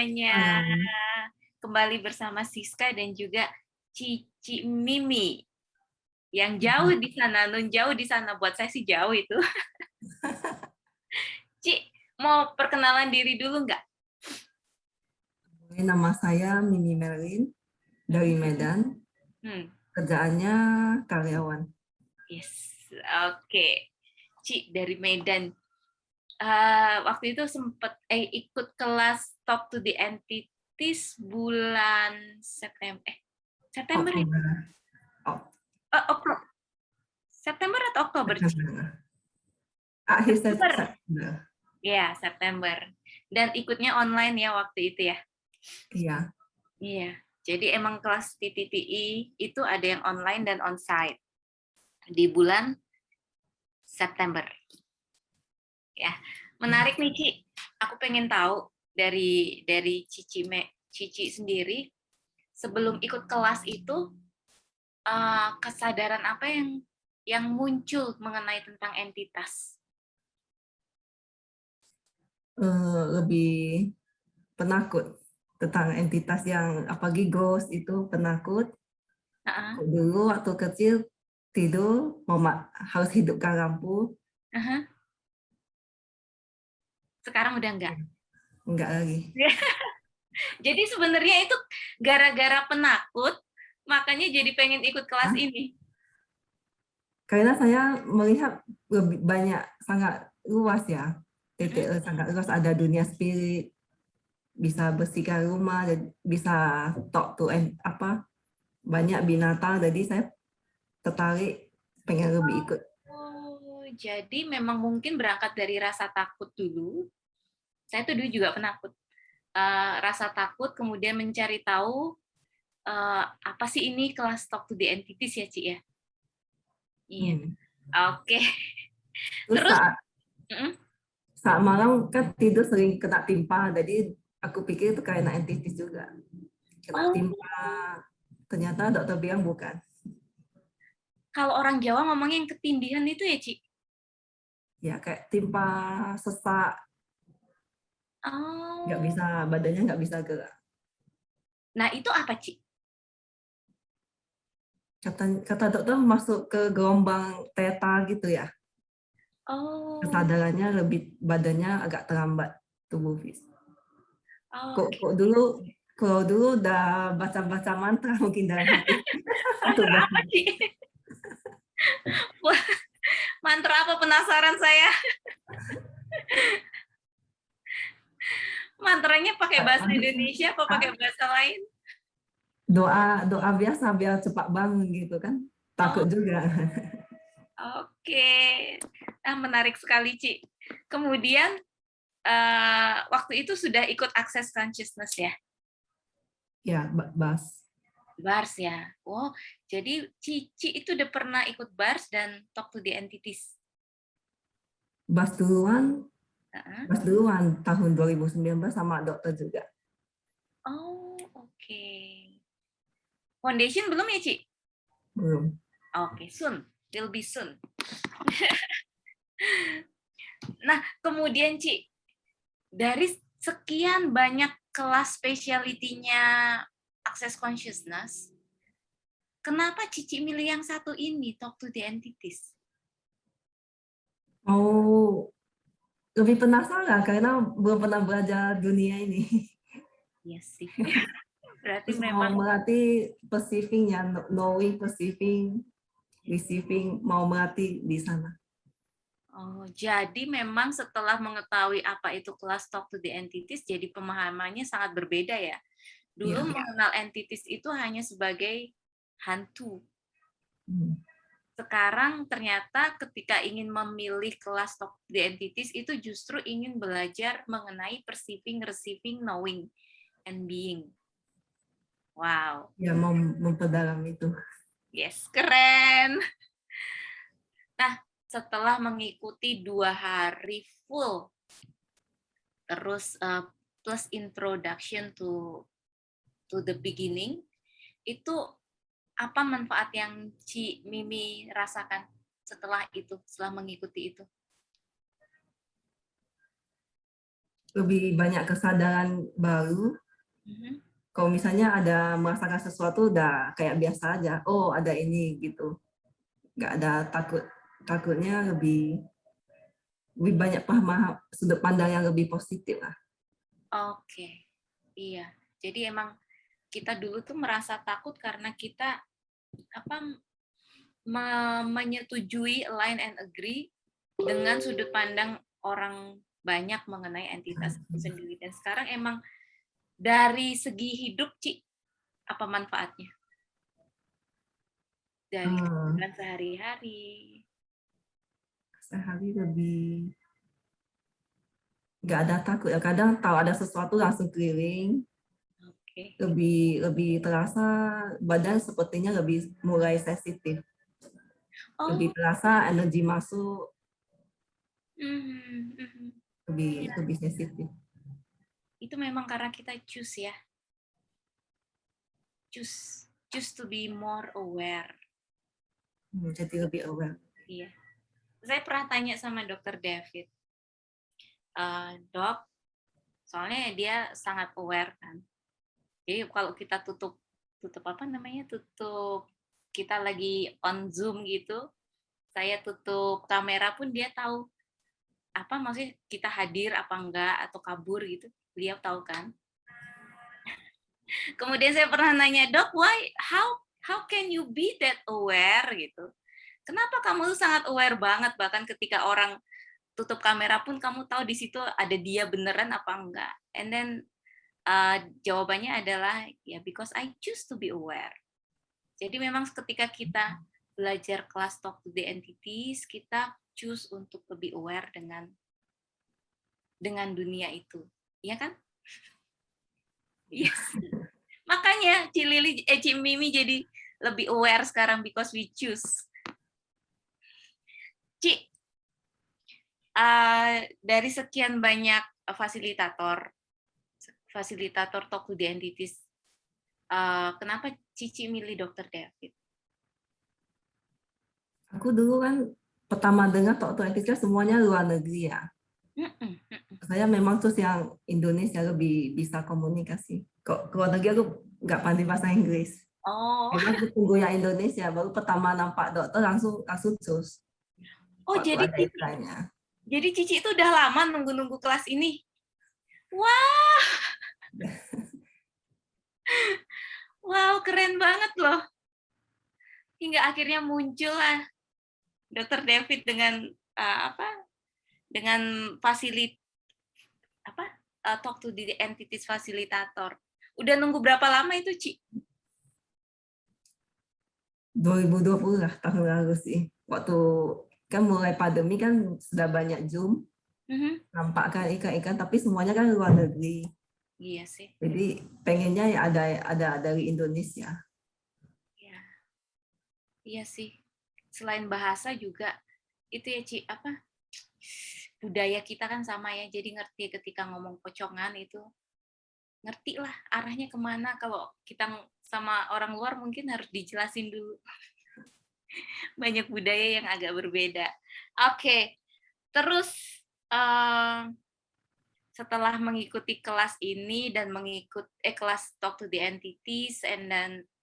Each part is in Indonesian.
semuanya. Malam. Kembali bersama Siska dan juga Cici Mimi. Yang jauh di sana, nun jauh di sana. Buat saya sih jauh itu. Ci, mau perkenalan diri dulu nggak? Nama saya Mimi Merlin dari Medan. Hmm, Kerjaannya karyawan. yes, oke. Ci, dari Medan. Waktu itu sempat ikut kelas Talk to the Entities bulan September. September ya? Oktober. Oh, Oktober. September atau Oktober, Ci? September. Akhir September. September. Ya, September. Dan ikutnya online ya waktu itu ya? Iya. Iya. Jadi emang kelas TTTI itu ada yang online dan onsite di bulan September. Ya, menarik nih Ci. Aku pengen tahu dari Cici sendiri sebelum ikut kelas itu kesadaran apa yang muncul mengenai tentang entitas? Lebih penakut tentang entitas yang apalagi ghost itu penakut. Uh-uh. Dulu waktu kecil tidur harus hidupkan lampu. Uh-huh. Sekarang udah enggak? Enggak lagi. Jadi sebenarnya itu gara-gara penakut, makanya jadi pengen ikut kelas Hah? ini. Karena saya melihat lebih banyak, sangat luas ya. Mm-mm. Sangat luas, ada dunia spirit, bisa bersihkan rumah, dan bisa talk to banyak binatang. Jadi saya tertarik pengen lebih ikut. Oh, jadi memang mungkin berangkat dari rasa takut dulu. Saya tuh dulu juga penakut. Rasa takut, kemudian mencari tahu apa sih ini kelas Talk to the Entities ya, Ci ya? Iya. Hmm. Oke. Terus Terus, mm-mm. saat malam kan tidur sering kena timpa, jadi aku pikir itu kayak entitas juga. Kena Oh, timpa, ternyata dokter bilang bukan. kalau orang Jawa ngomongnya yang ketindihan itu ya, Ci? Ya kayak timpa sesak, nggak Oh, bisa, badannya nggak bisa gerak. nah itu apa, Ci? Kata dokter masuk ke gelombang theta gitu ya. Oh, Kesadarannya lebih, badannya agak terlambat tubuh fisik. Kok, oke. kok dulu kalau dulu udah baca-baca mantra mungkin dalam hati untuk Mantra apa, Ci? Wah, mantra apa, penasaran saya? Mantranya pakai bahasa Indonesia apa pakai bahasa lain? doa doa biasa biar cepat bangun gitu kan, Oh, takut juga. oke. Nah, menarik sekali, Ci. Kemudian, waktu itu sudah ikut Access Consciousness ya? Ya, Bas. BARS ya? Oh, jadi Cici itu udah pernah ikut BARS dan Talk to the Entities? Bas duluan Uh-huh. Bas duluan tahun 2019 sama dokter juga. Oh, oke. Foundation belum ya, Ci? Belum. Oke, soon. Will be soon. Nah, kemudian Ci, dari sekian banyak kelas specialty-nya Access Consciousness, kenapa Cici milih yang satu ini, Talk to the Entities? Oh, lebih penasaran karena belum pernah belajar dunia ini. Iya sih. Berarti Terus mau memang, melatih perceiving-nya, knowing, perceiving, receiving, mau melatih di sana. oh, jadi memang setelah mengetahui apa itu kelas Talk to the Entities, jadi pemahamannya sangat berbeda ya. Dulu Ya. mengenal entities itu hanya sebagai hantu. Hmm. Sekarang ternyata ketika ingin memilih kelas Talk to the Entities itu justru ingin belajar mengenai perceiving, receiving, knowing, and being. Wow, Ya, mau memperdalam itu. yes, keren. Nah, setelah mengikuti 2 hari full, terus plus introduction to the beginning, itu apa manfaat yang Ci Mimi rasakan setelah itu, setelah mengikuti itu? lebih banyak kesadaran baru. Mhm. Kalau misalnya ada merasakan sesuatu udah kayak biasa aja. Oh, ada ini gitu. Nggak ada takutnya lebih banyak paham sudut pandang yang lebih positif lah. Oke, iya. Jadi emang kita dulu tuh merasa takut karena kita apa menyetujui, align and agree dengan sudut pandang orang banyak mengenai entitas itu sendiri. Dan sekarang emang dari segi hidup, Ci, apa manfaatnya? Dari Hmm, kehidupan sehari-hari. sehari lebih nggak ada takut ya. Kadang tahu ada sesuatu langsung keliling, Oke. lebih terasa badan sepertinya lebih mulai sensitif, lebih Oh, terasa energi masuk, mhm, mhm. lebih sensitif. Itu memang karena kita choose ya, choose to be more aware. Jadi lebih aware. Iya. Saya pernah tanya sama Dokter David, Dok, soalnya dia sangat aware kan. Jadi kalau kita tutup apa namanya, tutup kita lagi on Zoom gitu, saya tutup kamera pun dia tahu apa maksudnya kita hadir apa enggak atau kabur gitu. Beliau tahu kan. Kemudian saya pernah nanya, Dok, how can you be that aware gitu? Kenapa kamu tuh sangat aware banget bahkan ketika orang tutup kamera pun kamu tahu di situ ada dia beneran apa enggak? And then jawabannya adalah ya because I choose to be aware. Jadi memang ketika kita belajar kelas Talk to the Entities, kita choose untuk lebih aware dengan dunia itu. Iya kan? Yes. Makanya Cimimi jadi lebih aware sekarang because we choose. Ci, dari sekian banyak fasilitator Talk to the Entities, kenapa Cici milih Dokter David? Aku dulu kan pertama dengar Talk to Etika semuanya luar negeri ya. Saya memang terus yang Indonesia lebih bisa komunikasi. Kok luar negeri aku nggak pandai bahasa Inggris. Oh, Memang aku tunggu yang Indonesia, baru pertama nampak dokter langsung cus oh waktu jadi ada iklannya. Cici itu udah lama nunggu-nunggu kelas ini. Wah, wow, keren banget loh. Hingga akhirnya muncul lah Dokter David dengan apa? Dengan Talk to the Entities Facilitator. Udah nunggu berapa lama itu, Ci? 2020 lah tahun lalu sih. Waktu kan mulai pandemi kan sudah banyak Zoom, nampak kan ikan-ikan tapi semuanya kan luar negeri. Iya sih. Jadi pengennya ya ada dari Indonesia. Iya. Iya sih. Selain bahasa juga itu ya, Ci, apa? Budaya kita kan sama ya. Jadi ngerti ketika ngomong pocongan itu ngerti lah arahnya kemana. Kalau kita sama orang luar mungkin harus dijelasin dulu. Banyak budaya yang agak berbeda. Oke, terus setelah mengikuti kelas ini dan kelas Talk to the Entities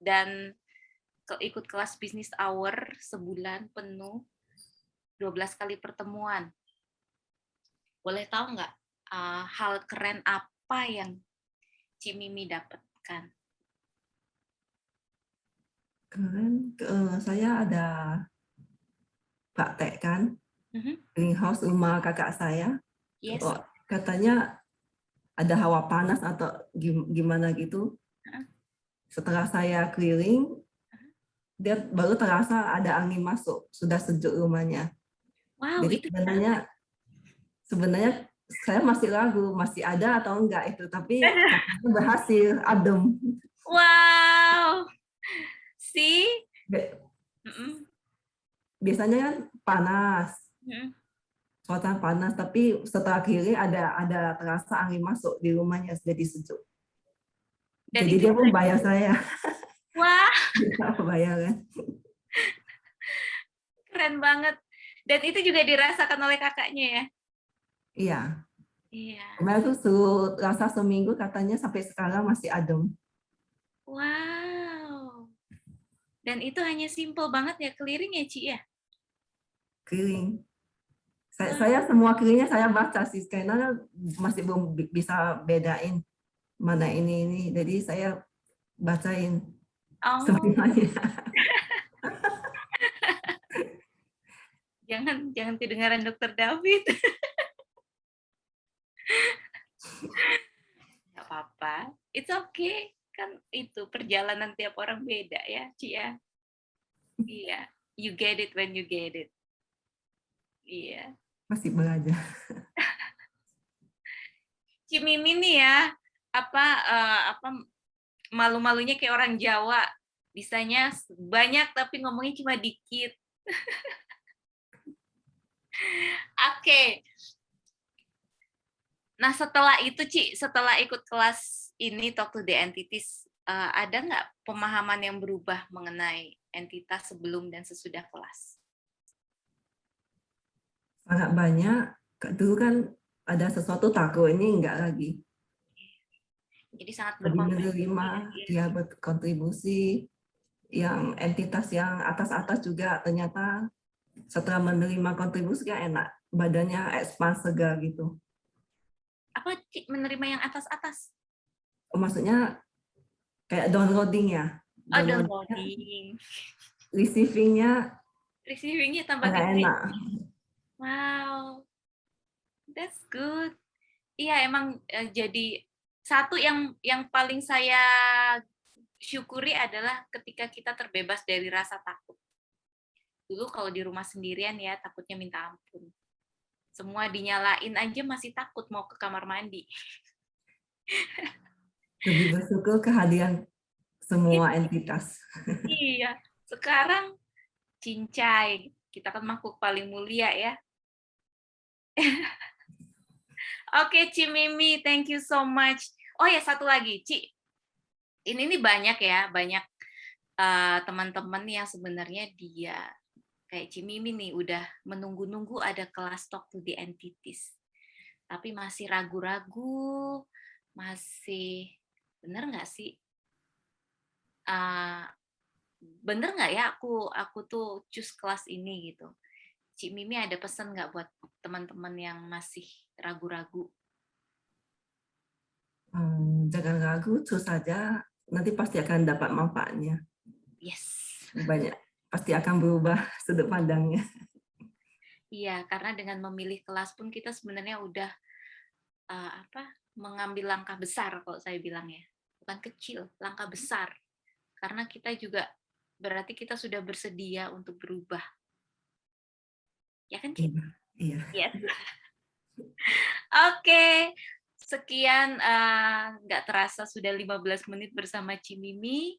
dan ikut kelas Business Hour sebulan penuh, 12 kali pertemuan. Boleh tahu nggak hal keren apa yang Cimimi dapatkan? Keren, saya ada praktek kan, greenhouse rumah kakak saya. Yes. Oh, katanya ada hawa panas atau gimana gitu. Setelah saya keliling, dia baru terasa ada angin masuk, sudah sejuk rumahnya. Wow, Jadi itu sebenarnya saya masih ragu, masih ada atau enggak itu, tapi katanya berhasil, adem. wow. See? Biasanya kan panas, suasana panas, tapi setelah keliling ada terasa angin masuk di rumahnya, jadi sejuk. Dan Jadi itu dia pun bayar saya. wah, Dia bayar kan. keren banget. Dan itu juga dirasakan oleh kakaknya ya? Iya. Iya. Kemarin tuh suruh rasa seminggu katanya sampai sekarang masih adem. Wow. Dan itu hanya simple banget ya, keliring ya, Ci ya? Kering. Wah. Saya semua keringnya saya baca sih karena masih belum bisa bedain mana ini. Jadi saya bacain Oh, semuanya. jangan kedengaran Dokter David. Nggak apa-apa. It's okay. Kan itu perjalanan tiap orang beda ya, Ci ya. Iya. You get it when you get it. Iya. Masih belajar. Ci Mimi nih ya, apa malu-malunya kayak orang Jawa. Bisanya banyak tapi ngomongnya cuma dikit. Oke. Nah, setelah itu, Ci, setelah ikut kelas ini, Talk to the Entities, ada nggak pemahaman yang berubah mengenai entitas sebelum dan sesudah kelas? Sangat banyak. Dulu kan ada sesuatu takut, ini enggak lagi. Jadi sangat Lebih berkontribusi. menerima, ya berkontribusi. Yang entitas yang atas-atas juga ternyata setelah menerima kontribusi kan enak. Badannya expand segar gitu. Apa, Ci, menerima yang atas-atas? Maksudnya kayak downloading ya. Oh, Downloadingnya, downloading. receivingnya Receiving-nya tambah agak gede. enak. Wow, that's good. Iya, emang jadi satu yang paling saya syukuri adalah ketika kita terbebas dari rasa takut. Dulu kalau di rumah sendirian ya, takutnya minta ampun. Semua dinyalain aja masih takut mau ke kamar mandi. Lebih bersyukur kehadiran semua entitas. Iya, sekarang cincai. Kita kan makhluk paling mulia ya. Oke, Ci Mimi, thank you so much. Oh ya, satu lagi, Ci. Ini banyak ya, banyak teman-teman yang sebenarnya dia kayak Ci Mimi nih udah menunggu-nunggu ada kelas Talk to the Entities. Tapi masih ragu-ragu, masih bener nggak sih? Bener nggak ya aku tuh choose kelas ini gitu. Ci Mimi ada pesan nggak buat teman-teman yang masih ragu-ragu? Jangan ragu, terus saja nanti pasti akan dapat manfaatnya. Yes. Banyak, pasti akan berubah sudut pandangnya. Iya, karena dengan memilih kelas pun kita sebenarnya udah mengambil langkah besar kalau saya bilang ya. Bukan kecil, langkah besar. Karena kita juga berarti kita sudah bersedia untuk berubah. Ya kan, Ci? Iya. Yes. Oke. Sekian, nggak terasa sudah 15 menit bersama Ci Mimi.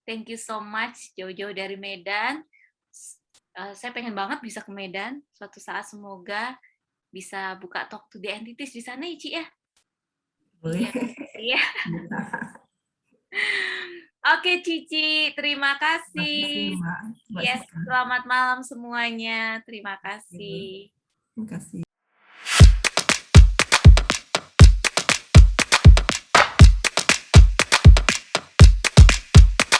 Thank you so much, jauh-jauh dari Medan. Saya pengen banget bisa ke Medan. Suatu saat semoga bisa buka Talk to the Entities di sana ya, Ci ya? Boleh. Iya. Oke, Cici, terima Terima kasih, kasih. Mbak. Yes, selamat malam semuanya. Terima kasih. Terima kasih.